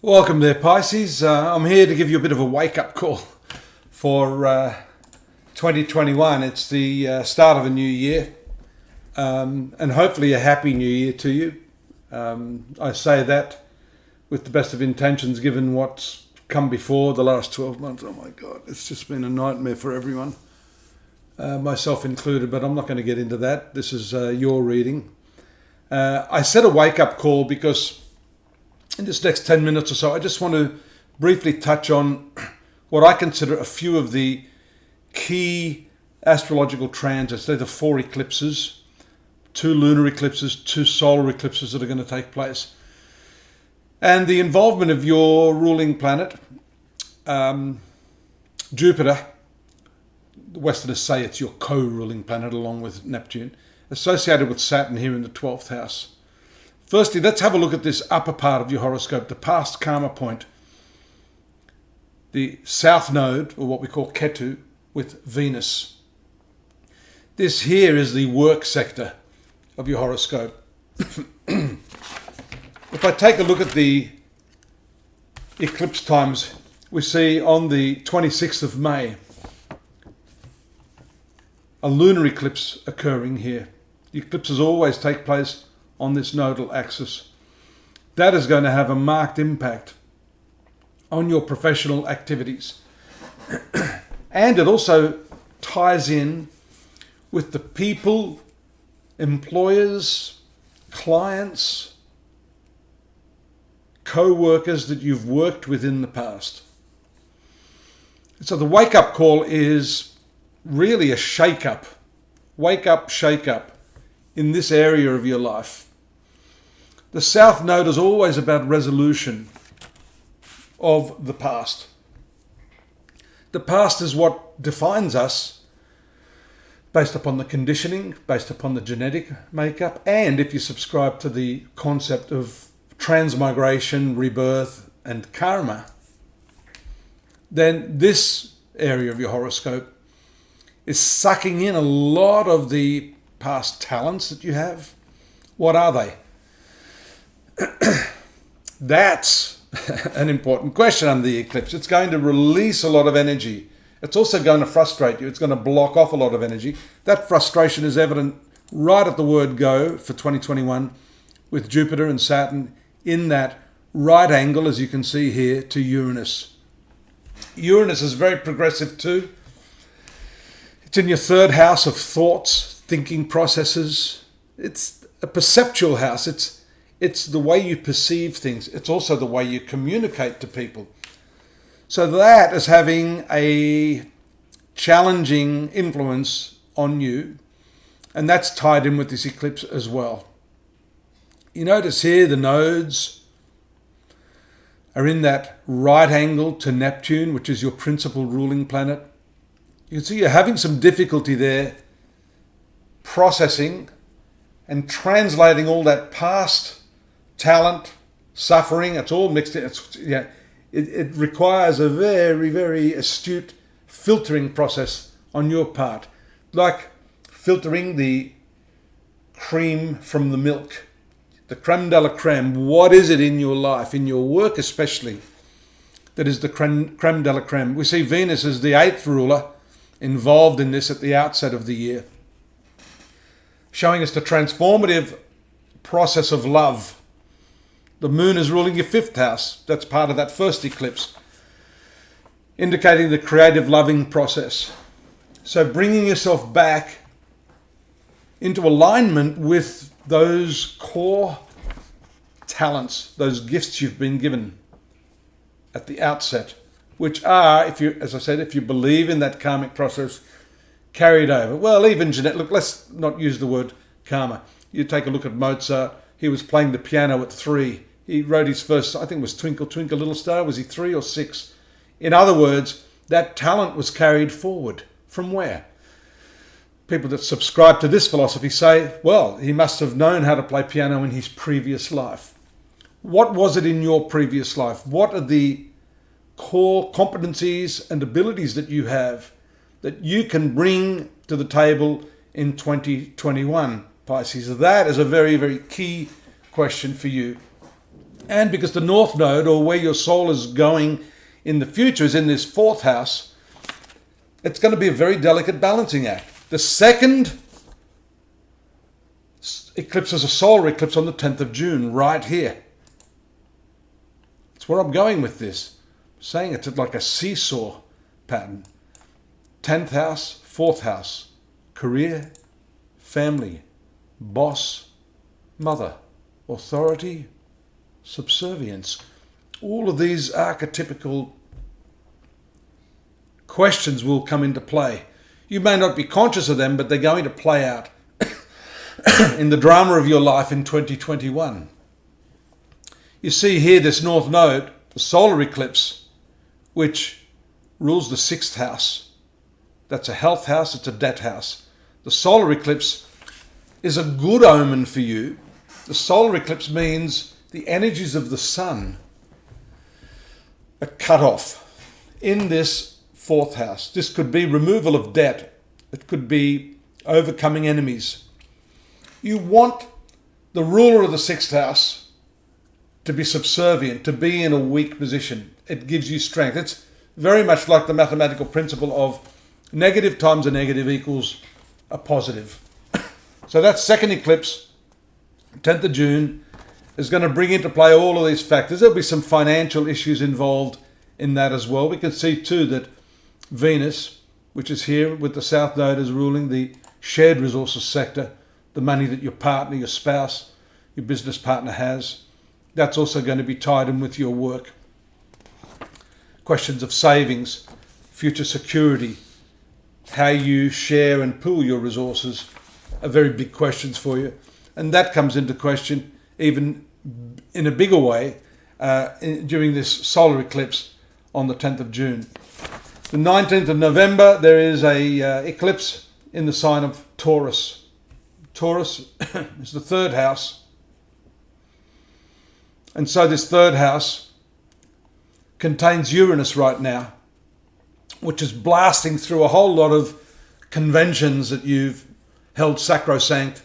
Welcome there, Pisces. I'm here to give you a bit of a wake-up call for 2021. It's the start of a new year, and hopefully a happy new year to you. I say that with the best of intentions, given what's come before the last 12 months. Oh my God, it's just been a nightmare for everyone, myself included, but I'm not going to get into that. This is your reading. I said a wake-up call because in this next 10 minutes or so, I just want to briefly touch on what I consider a few of the key astrological transits. They're the 4 eclipses, 2 lunar eclipses, 2 solar eclipses that are going to take place. And the involvement of your ruling planet, Jupiter, the Westerners say it's your co-ruling planet along with Neptune, associated with Saturn here in the 12th house. Firstly, let's have a look at this upper part of your horoscope, the past karma point, the south node, or what we call Ketu, with Venus. This here is the work sector of your horoscope. If I take a look at the eclipse times, we see on the 26th of May, a lunar eclipse occurring here. The eclipses always take place on this nodal axis. That is going to have a marked impact on your professional activities. And it also ties in with the people, employers, clients, co-workers that you've worked with in the past. So the wake-up call is really a shake-up. Wake up, shake up in this area of your life. The South Node is always about resolution of the past. The past is what defines us based upon the conditioning, based upon the genetic makeup, and if you subscribe to the concept of transmigration, rebirth, and karma, then this area of your horoscope is sucking in a lot of the past talents that you have. What are they? That's an important question under the eclipse. It's going to release a lot of energy. It's also going to frustrate you. It's going to block off a lot of energy. That frustration is evident right at the word go for 2021 with Jupiter and Saturn in that right angle, as you can see here, to Uranus. Uranus is very progressive too. It's in your 3rd house of thoughts, thinking processes. It's a perceptual house. It's the way you perceive things. It's also the way you communicate to people. So that is having a challenging influence on you. And that's tied in with this eclipse as well. You notice here the nodes are in that right angle to Neptune, which is your principal ruling planet. You can see you're having some difficulty there processing and translating all that past talent, suffering, it's all mixed in. It requires a very, very astute filtering process on your part, like filtering the cream from the milk, the creme de la creme. What is it in your life, in your work especially, that is the creme de la creme? We see Venus as the 8th ruler involved in this at the outset of the year, showing us the transformative process of love. The moon is ruling your 5th house. That's part of that first eclipse, indicating the creative loving process. So bringing yourself back into alignment with those core talents, those gifts you've been given at the outset, which are, if you believe in that karmic process, carried over. Well, even genetic. Look, let's not use the word karma. You take a look at Mozart. He was playing the piano at 3. He wrote his first, I think it was Twinkle, Twinkle, Little Star. Was he 3 or 6? In other words, that talent was carried forward. From where? People that subscribe to this philosophy say, well, he must have known how to play piano in his previous life. What was it in your previous life? What are the core competencies and abilities that you have that you can bring to the table in 2021, Pisces? That is a very, very key question for you. And because the North Node, or where your soul is going in the future, is in this fourth house, it's going to be a very delicate balancing act. The second eclipse is a solar eclipse on the 10th of June, right here. That's where I'm going with this. I'm saying it's like a seesaw pattern. 10th house, 4th house, career, family, boss, mother, authority, subservience. All of these archetypical questions will come into play. You may not be conscious of them, but they're going to play out in the drama of your life in 2021. You see here this North Node, the solar eclipse, which rules the 6th house. That's a health house, it's a debt house. The solar eclipse is a good omen for you. The solar eclipse means the energies of the sun are cut off in this 4th house. This could be removal of debt. It could be overcoming enemies. You want the ruler of the 6th house to be subservient, to be in a weak position. It gives you strength. It's very much like the mathematical principle of negative times a negative equals a positive. So that second eclipse, 10th of June, is going to bring into play all of these factors. There'll be some financial issues involved in that as well. We can see too that Venus, which is here with the South Node, is ruling the shared resources sector, the money that your partner, your spouse, your business partner has. That's also going to be tied in with your work. Questions of savings, future security, how you share and pool your resources are very big questions for you. And that comes into question even in a bigger way during this solar eclipse on the 10th of June. The 19th of November, there is a eclipse in the sign of Taurus. Taurus is the 3rd house. And so this 3rd house contains Uranus right now, which is blasting through a whole lot of conventions that you've held sacrosanct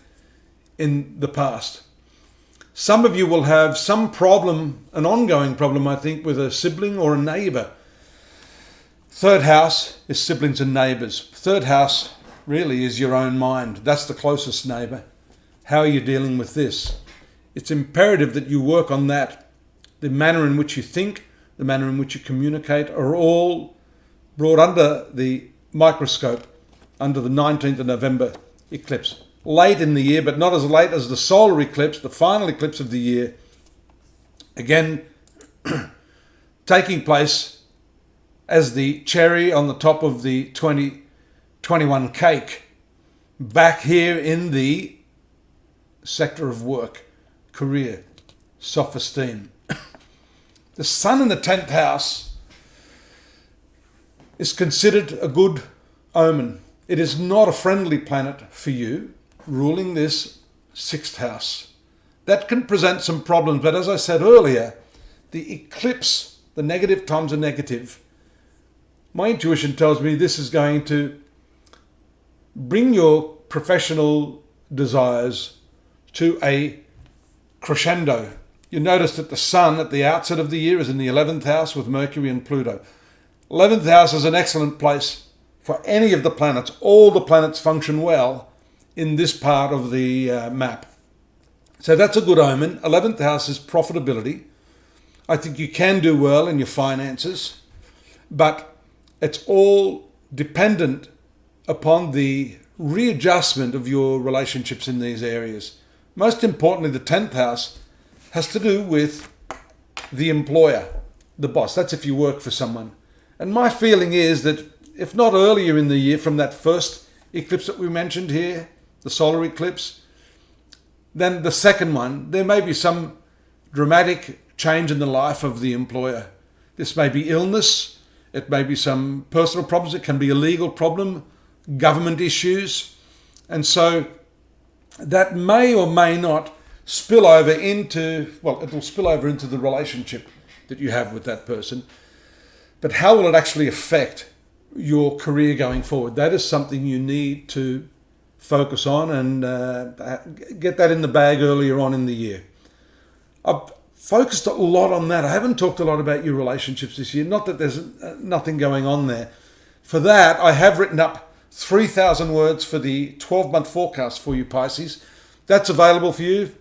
in the past. Some of you will have some problem, an ongoing problem, I think, with a sibling or a neighbour. 3rd house is siblings and neighbours. 3rd house really is your own mind. That's the closest neighbour. How are you dealing with this? It's imperative that you work on that. The manner in which you think, the manner in which you communicate are all brought under the microscope under the 19th of November eclipse. Late in the year, but not as late as the solar eclipse, the final eclipse of the year. Again, taking place as the cherry on the top of the 2021 cake. Back here in the sector of work, career, self-esteem. The sun in the 10th house is considered a good omen. It is not a friendly planet for you, ruling this 6th house. That can present some problems, but as I said earlier, the eclipse, the negative times a negative, my intuition tells me this is going to bring your professional desires to a crescendo. You notice that the sun at the outset of the year is in the 11th house with Mercury and Pluto. 11th house is an excellent place for any of the planets. All the planets function well in this part of the map. So that's a good omen. 11th house is profitability. I think you can do well in your finances, but it's all dependent upon the readjustment of your relationships in these areas. Most importantly, the 10th house has to do with the employer, the boss. That's if you work for someone. And my feeling is that if not earlier in the year, from that first eclipse that we mentioned here, the solar eclipse, then the second one, there may be some dramatic change in the life of the employer. This may be illness, it may be some personal problems, it can be a legal problem, government issues. And so that may or may not spill over into, well, it will spill over into the relationship that you have with that person. But how will it actually affect your career going forward? That is something you need to focus on and get that in the bag earlier on in the year. focused a lot on that. I haven't talked a lot about your relationships this year. Not that there's nothing going on there. For that, I have written up 3,000 words for the 12-month forecast for you, Pisces. That's available for you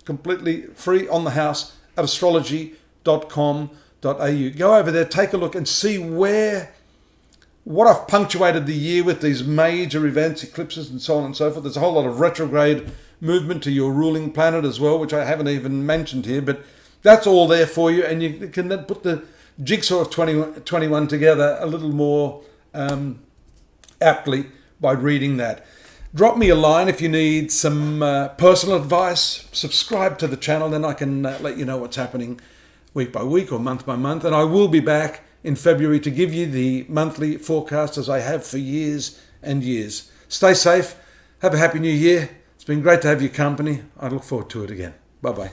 completely free on the house at astrology.com.au. Go over there, take a look and see what I've punctuated the year with, these major events, eclipses and so on and so forth. There's a whole lot of retrograde movement to your ruling planet as well, which I haven't even mentioned here, but that's all there for you, and you can then put the jigsaw of 2021 together a little more aptly by reading that. Drop me a line if you need some personal advice. Subscribe to the channel, then I can let you know what's happening week by week or month by month. And I will be back in February to give you the monthly forecast as I have for years and years. Stay safe. Have a happy new year. It's been great to have your company. I look forward to it again. Bye-bye.